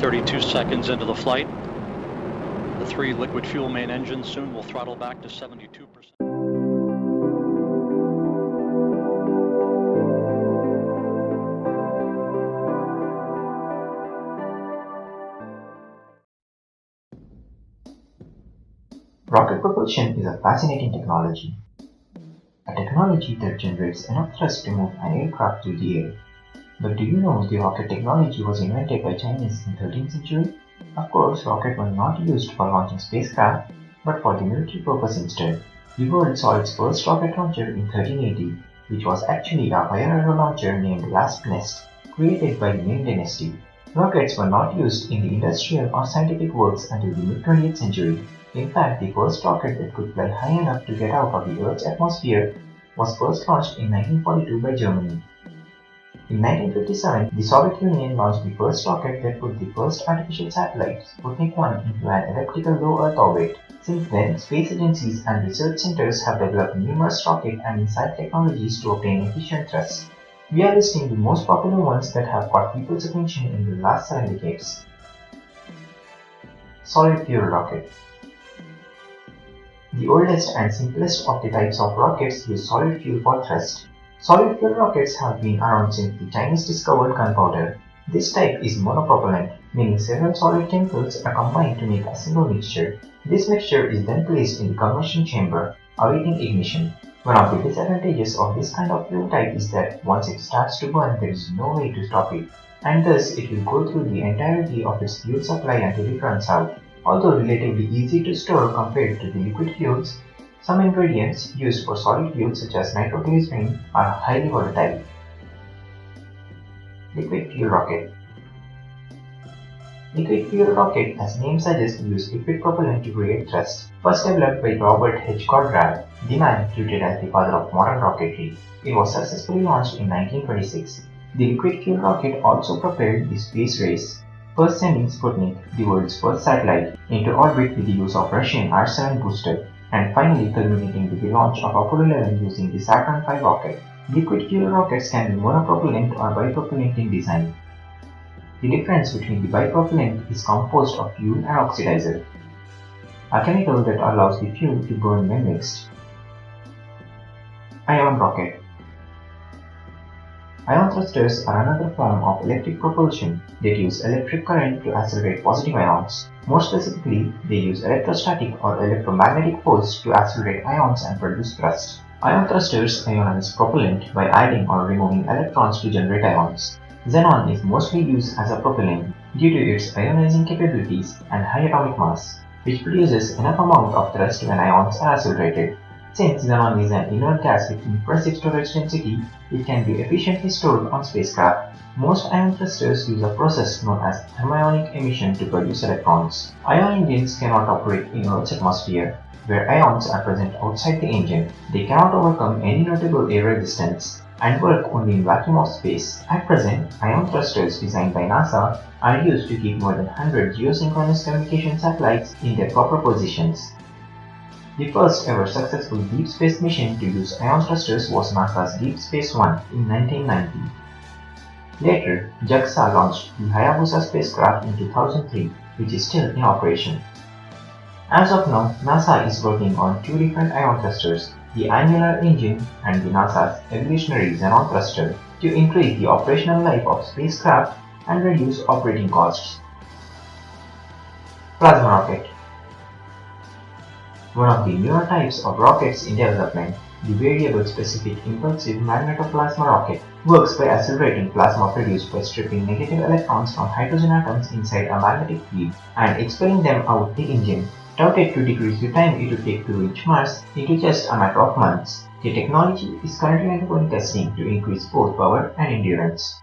32 seconds into the flight. The 3 liquid fuel main engines soon will throttle back to 72%. Rocket propulsion is a fascinating technology. A technology that generates enough thrust to move an aircraft through the air. But do you know the rocket technology was invented by Chinese in the 13th century? Of course, rockets were not used for launching spacecraft, but for the military purpose instead. The world saw its first rocket launcher in 1380, which was actually a fire arrow launcher named Wasp's Nest, created by the Ming Dynasty. Rockets were not used in the industrial or scientific works until the mid-20th century. In fact, the first rocket that could fly high enough to get out of the Earth's atmosphere was first launched in 1942 by Germany. In 1957, the Soviet Union launched the first rocket that put the first artificial satellite, Sputnik 1, into an elliptical low Earth orbit. Since then, space agencies and research centers have developed numerous rocket and missile technologies to obtain efficient thrust. We are listing the most popular ones that have caught people's attention in the last 7 decades. Solid fuel rocket. The oldest and simplest of the types of rockets use solid fuel for thrust. Solid fuel rockets have been around since the Chinese discovered gunpowder. This type is monopropellant, meaning several solid chemicals are combined to make a single mixture. This mixture is then placed in the combustion chamber, awaiting ignition. One of the disadvantages of this kind of fuel type is that once it starts to burn, there is no way to stop it, and thus it will go through the entirety of its fuel supply until it runs out. Although relatively easy to store compared to the liquid fuels, some ingredients used for solid fuel such as nitroglycerin are highly volatile. Liquid fuel rocket. Liquid fuel rocket, as name suggests, use liquid propellant to create thrust. First developed by Robert H. Conrad, the man treated as the father of modern rocketry. It was successfully launched in 1926. The liquid fuel rocket also propelled the space race, first sending Sputnik, the world's first satellite, into orbit with the use of Russian R-7 booster, and finally culminating with the launch of Apollo 11 using the Saturn V rocket. Liquid fuel rockets can be monopropellant or bipropellant in design. The difference between the bipropellant is composed of fuel and oxidizer, a chemical that allows the fuel to burn when mixed. Ion rocket. Ion thrusters are another form of electric propulsion that use electric current to accelerate positive ions. More specifically, they use electrostatic or electromagnetic force to accelerate ions and produce thrust. Ion thrusters ionize propellant by adding or removing electrons to generate ions. Xenon is mostly used as a propellant due to its ionizing capabilities and high atomic mass, which produces enough amount of thrust when ions are accelerated. Since xenon is an inert gas with impressive storage density, it can be efficiently stored on spacecraft. Most ion thrusters use a process known as thermionic emission to produce electrons. Ion engines cannot operate in Earth's atmosphere, where ions are present outside the engine. They cannot overcome any notable air resistance and work only in vacuum of space. At present, ion thrusters designed by NASA are used to keep more than 100 geosynchronous communication satellites in their proper positions. The first ever successful deep space mission to use ion thrusters was NASA's Deep Space One in 1990. Later, JAXA launched the Hayabusa spacecraft in 2003, which is still in operation. As of now, NASA is working on 2 different ion thrusters, the annular engine and the NASA's evolutionary xenon thruster, to increase the operational life of spacecraft and reduce operating costs. Plasma rocket. One of the newer types of rockets in development, the variable specific impulsive magnetoplasma rocket, works by accelerating plasma produced by stripping negative electrons from hydrogen atoms inside a magnetic field and expelling them out the engine, touted to decrease the time it would take to reach Mars into just a matter of months. The technology is currently undergoing testing to increase both power and endurance.